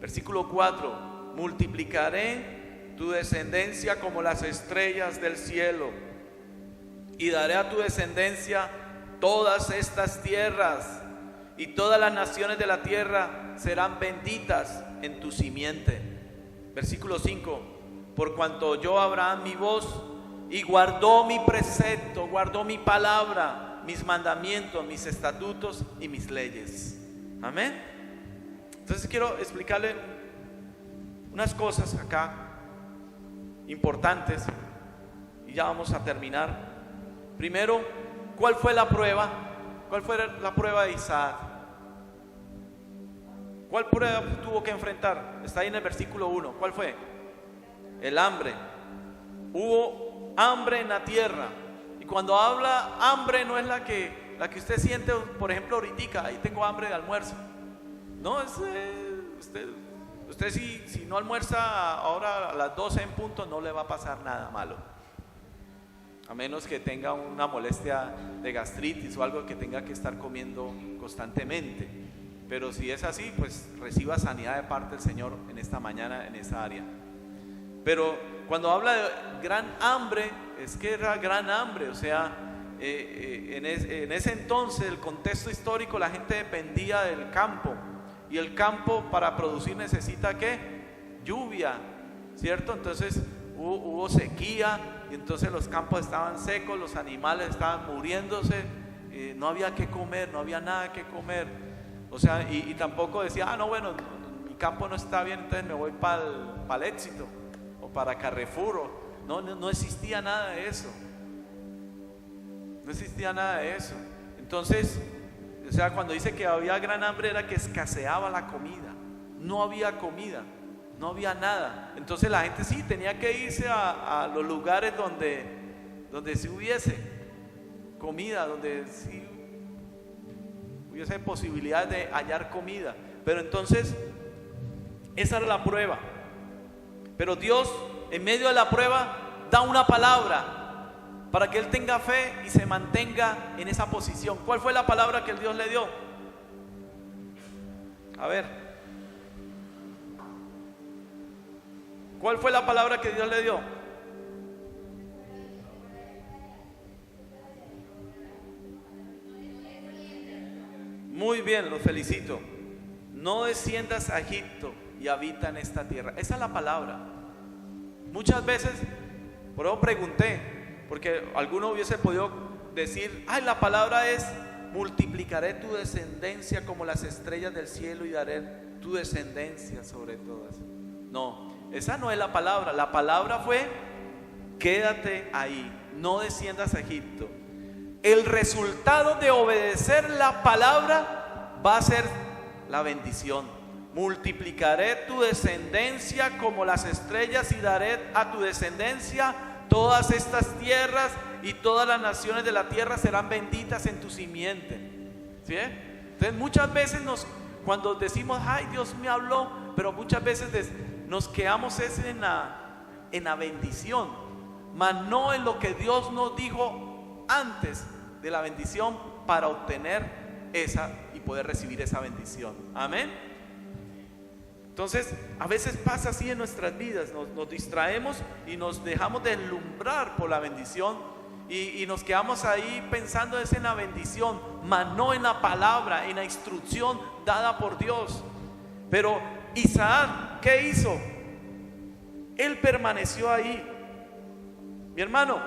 Versículo 4. Multiplicaré tu descendencia como las estrellas del cielo, y daré a tu descendencia todas estas tierras, y todas las naciones de la tierra serán benditas en tu simiente. Versículo 5. Por cuanto oyó Abraham mi voz y guardó mi precepto, guardó mi palabra, mis mandamientos, mis estatutos y mis leyes. Amén. Entonces quiero explicarle unas cosas acá importantes y ya vamos a terminar. Primero, ¿cuál fue la prueba? ¿Cuál fue la prueba de Isaac? ¿Cuál prueba tuvo que enfrentar? Está ahí en el versículo 1. ¿Cuál fue? El hambre. Hubo hambre en la tierra. Y cuando habla hambre no es la que usted siente, por ejemplo, ahorita, ahí tengo hambre de almuerzo. No, es usted si no almuerza ahora a las 12 en punto, no le va a pasar nada malo. A menos que tenga una molestia de gastritis o algo que tenga que estar comiendo constantemente. Pero si es así, pues reciba sanidad de parte del Señor en esta mañana en esa área. Pero cuando habla de gran hambre, es que era gran hambre. O sea, en ese entonces, el contexto histórico, la gente dependía del campo. Y el campo para producir necesita ¿qué? Lluvia, ¿cierto? Entonces hubo sequía y entonces los campos estaban secos, los animales estaban muriéndose, no había que comer, no había nada que comer. O sea, y tampoco decía, no, bueno, mi campo no está bien, entonces me voy para el Éxito o para Carrefour. No existía nada de eso. No existía nada de eso. Entonces, o sea, cuando dice que había gran hambre era que escaseaba la comida. No había comida, no había nada. Entonces la gente sí tenía que irse a los lugares donde sí hubiese comida, donde sí hubiese posibilidad de hallar comida. Pero entonces esa era la prueba. Pero Dios en medio de la prueba da una palabra para que él tenga fe y se mantenga en esa posición. ¿Cuál fue la palabra que el Dios le dio? A ver, ¿cuál fue la palabra que Dios le dio? Muy bien, los felicito. No desciendas a Egipto y habita en esta tierra. Esa es la palabra. Muchas veces, por eso pregunté, porque alguno hubiese podido decir, ay, la palabra es: multiplicaré tu descendencia como las estrellas del cielo y daré tu descendencia sobre todas. No, esa no es la palabra. La palabra fue: quédate ahí, no desciendas a Egipto. El resultado de obedecer la palabra va a ser la bendición. Multiplicaré tu descendencia como las estrellas y daré a tu descendencia todas estas tierras, y todas las naciones de la tierra serán benditas en tu simiente. ¿Sí? Entonces muchas veces cuando decimos, ay, Dios me habló, pero muchas veces nos quedamos en la bendición, mas no en lo que Dios nos dijo antes de la bendición para obtener esa y poder recibir esa bendición. Amén. Entonces a veces pasa así en nuestras vidas, nos distraemos y nos dejamos deslumbrar por la bendición, y nos quedamos ahí pensando en la bendición, mas no en la palabra, en la instrucción dada por Dios. Pero Isaac, ¿qué hizo? Él permaneció ahí. Mi hermano,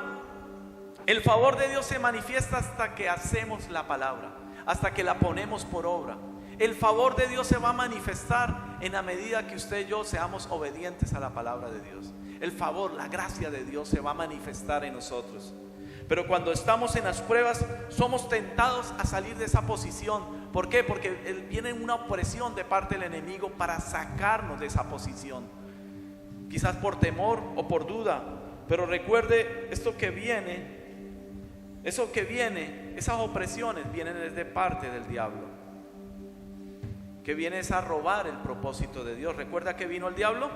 el favor de Dios se manifiesta hasta que hacemos la palabra, hasta que la ponemos por obra. El favor de Dios se va a manifestar en la medida que usted y yo seamos obedientes a la palabra de Dios. El favor, la gracia de Dios se va a manifestar en nosotros. Pero cuando estamos en las pruebas, somos tentados a salir de esa posición. ¿Por qué? Porque viene una opresión de parte del enemigo para sacarnos de esa posición, quizás por temor o por duda. Pero recuerde, esas opresiones vienen desde parte del diablo, que viene a robar el propósito de Dios. ¿Recuerda que vino el diablo?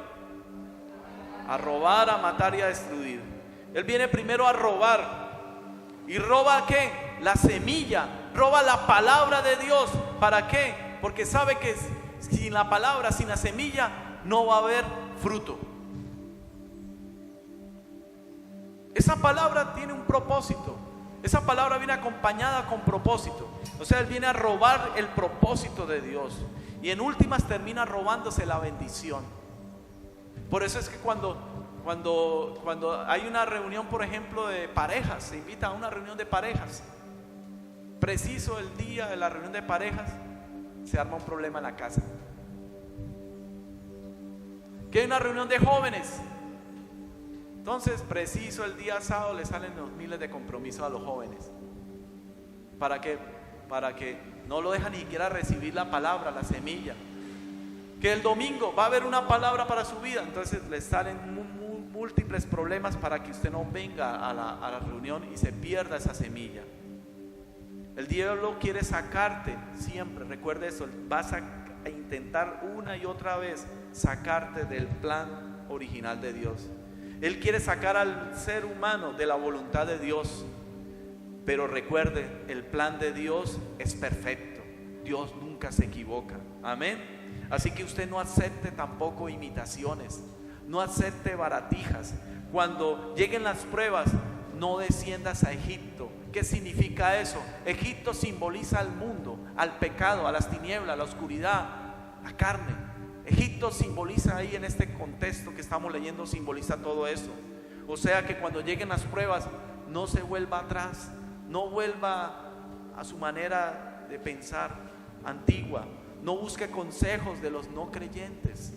A robar, a matar y a destruir. Él viene primero a robar. ¿Y roba qué? La semilla, roba la palabra de Dios. ¿Para qué? Porque sabe que sin la palabra, sin la semilla, no va a haber fruto. Esa palabra tiene un propósito. Esa palabra viene acompañada con propósito. O sea, Él viene a robar el propósito de Dios, y en últimas termina robándose la bendición. Por eso es que cuando hay una reunión, por ejemplo, de parejas, se invita a una reunión de parejas, preciso el día de la reunión de parejas, se arma un problema en la casa. Que hay una reunión de jóvenes, entonces preciso el día sábado le salen los miles de compromisos a los jóvenes. ¿Para qué? Para que no lo dejan ni siquiera recibir la palabra, la semilla. Que el domingo va a haber una palabra para su vida, entonces les salen múltiples problemas para que usted no venga a la reunión y se pierda esa semilla. El diablo quiere sacarte siempre, recuerde eso, vas a intentar una y otra vez sacarte del plan original de Dios. Él quiere sacar al ser humano de la voluntad de Dios, pero recuerde, el plan de Dios es perfecto. Dios nunca se equivoca. Amén. Así que usted no acepte tampoco imitaciones, no acepte baratijas. Cuando lleguen las pruebas, no desciendas a Egipto. ¿Qué significa eso? Egipto simboliza al mundo, al pecado, a las tinieblas, a la oscuridad, la carne. Egipto simboliza ahí, en este contexto que estamos leyendo, simboliza todo eso. O sea que cuando lleguen las pruebas, no se vuelva atrás, no vuelva a su manera de pensar antigua. No busque consejos de los no creyentes,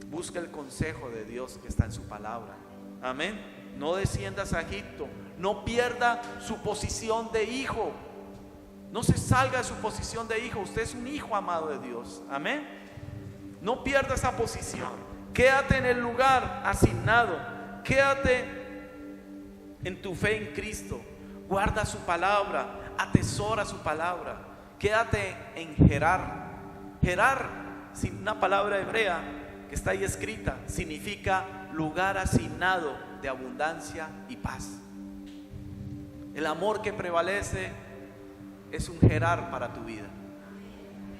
busque el consejo de Dios que está en su palabra. Amén. No desciendas a Egipto, no pierda su posición de hijo, no se salga de su posición de hijo. Usted es un hijo amado de Dios. Amén. No pierda esa posición, quédate en el lugar asignado, quédate en tu fe en Cristo, guarda su palabra, atesora su palabra, quédate en Gerar. Gerar, sin una palabra hebrea que está ahí escrita, significa lugar asignado de abundancia y paz. El amor que prevalece es un Gerar para tu vida.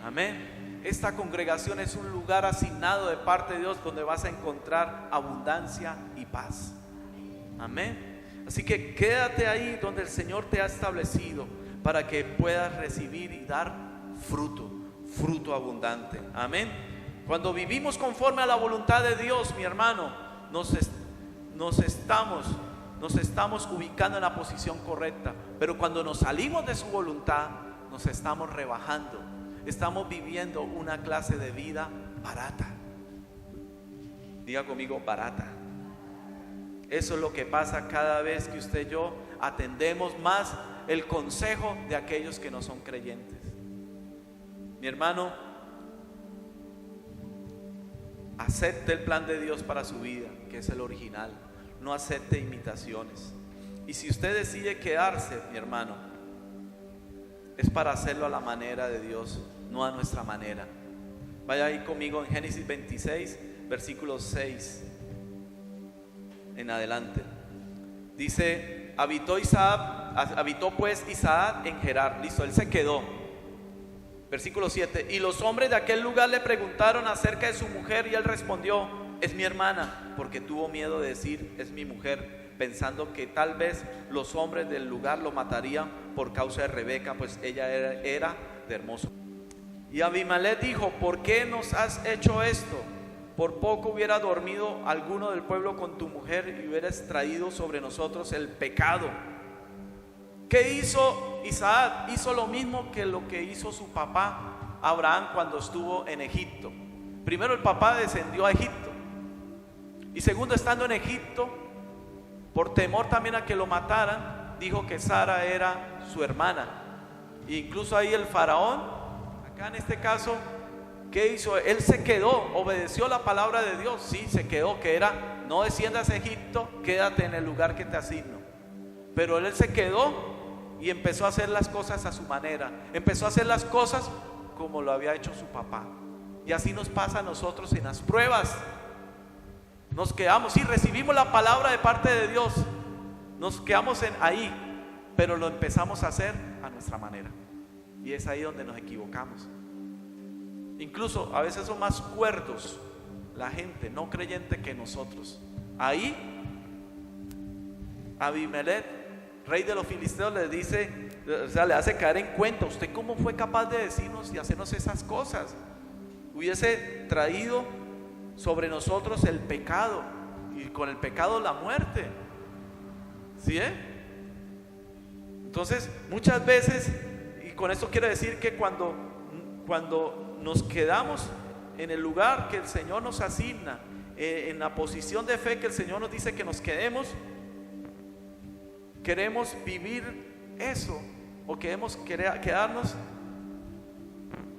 Amén. Esta congregación es un lugar asignado de parte de Dios donde vas a encontrar abundancia y paz. Amén. Así que quédate ahí donde el Señor te ha establecido para que puedas recibir y dar fruto abundante. Amén. Cuando vivimos conforme a la voluntad de Dios, mi hermano, nos estamos nos estamos ubicando en la posición correcta, pero cuando nos salimos de su voluntad, nos estamos rebajando. Estamos viviendo una clase de vida barata. Diga conmigo, barata. Eso es lo que pasa cada vez que usted y yo atendemos más el consejo de aquellos que no son creyentes. Mi hermano, acepte el plan de Dios para su vida, que es el original. No acepte imitaciones. Y si usted decide quedarse, mi hermano, es para hacerlo a la manera de Dios, no a nuestra manera. Vaya ahí conmigo en Génesis 26, versículo 6 en adelante. Dice: habitó pues Isaac en Gerar. Listo, él se quedó. Versículo 7: y los hombres de aquel lugar le preguntaron acerca de su mujer, y él respondió: es mi hermana, porque tuvo miedo de decir es mi mujer, pensando que tal vez los hombres del lugar lo matarían por causa de Rebeca, pues ella era de hermoso. Y Abimelech dijo: ¿por qué nos has hecho esto? Por poco hubiera dormido alguno del pueblo con tu mujer y hubieras traído sobre nosotros el pecado. ¿Qué hizo Isaac? Hizo lo mismo que lo que hizo su papá Abraham cuando estuvo en Egipto. Primero, el papá descendió a Egipto, y segundo, estando en Egipto, por temor también a que lo mataran, dijo que Sara era su hermana. E incluso ahí el faraón, acá en este caso, ¿qué hizo? Él se quedó, obedeció la palabra de Dios. Sí, se quedó, que era: no desciendas a Egipto, quédate en el lugar que te asigno. Pero él se quedó y empezó a hacer las cosas a su manera. Empezó a hacer las cosas como lo había hecho su papá. Y así nos pasa a nosotros en las pruebas. Nos quedamos, sí, recibimos la palabra de parte de Dios, nos quedamos ahí, pero lo empezamos a hacer a nuestra manera. Y es ahí donde nos equivocamos. Incluso a veces son más cuerdos la gente no creyente que nosotros. Ahí Abimelech, rey de los filisteos, le dice, o sea, le hace caer en cuenta: ¿usted cómo fue capaz de decirnos y hacernos esas cosas? Hubiese traído sobre nosotros el pecado, y con el pecado la muerte. ¿Sí? Entonces, muchas veces, y con esto quiero decir que cuando nos quedamos en el lugar que el Señor nos asigna, en la posición de fe que el Señor nos dice que nos quedemos, queremos vivir eso, o queremos quedarnos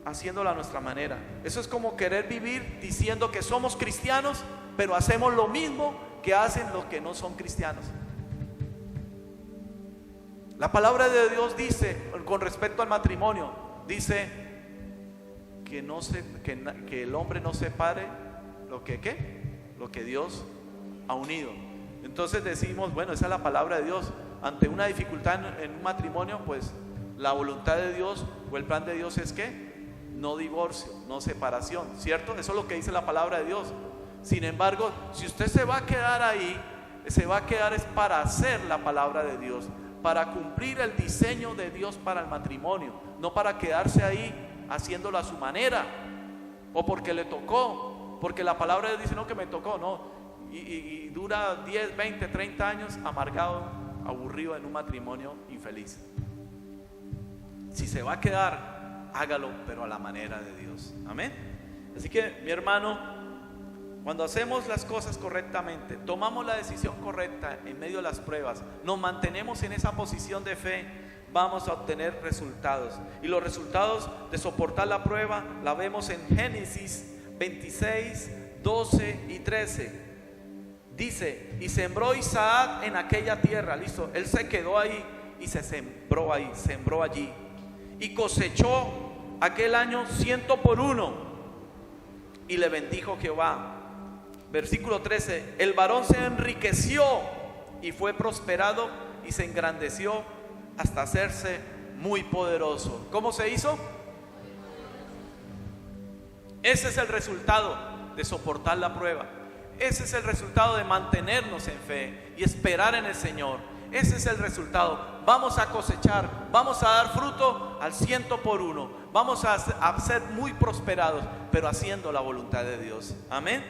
haciéndolo a nuestra manera. Eso es como querer vivir diciendo que somos cristianos, pero hacemos lo mismo que hacen los que no son cristianos. La palabra de Dios dice, con respecto al matrimonio, dice que el hombre no separe lo que Dios ha unido. Entonces decimos, bueno, esa es la palabra de Dios. Ante una dificultad en un matrimonio, pues la voluntad de Dios o el plan de Dios es que no divorcio, no separación, ¿cierto? Eso es lo que dice la palabra de Dios. Sin embargo, si usted se va a quedar ahí, se va a quedar es para hacer la palabra de Dios, para cumplir el diseño de Dios para el matrimonio, no para quedarse ahí haciéndolo a su manera, o porque le tocó, porque la palabra de Dios dice: no, que me tocó, no, y dura 10, 20, 30 años amargado, aburrido en un matrimonio infeliz. Si se va a quedar, hágalo, pero a la manera de Dios. Amén. Así que, mi hermano, cuando hacemos las cosas correctamente, tomamos la decisión correcta en medio de las pruebas, nos mantenemos en esa posición de fe, vamos a obtener resultados. Y los resultados de soportar la prueba la vemos en Génesis 26, 12 y 13. Dice: y sembró Isaac en aquella tierra. Listo, él se quedó ahí y se sembró ahí, sembró allí, y cosechó aquel año 100 por 1, y le bendijo Jehová. Versículo 13: el varón se enriqueció y fue prosperado y se engrandeció hasta hacerse muy poderoso. ¿Cómo se hizo? Ese es el resultado de soportar la prueba. Ese es el resultado de mantenernos en fe y esperar en el Señor. Ese es el resultado. Vamos a cosechar, vamos a dar fruto al 100 por 1. Vamos a ser muy prosperados, pero haciendo la voluntad de Dios. Amén.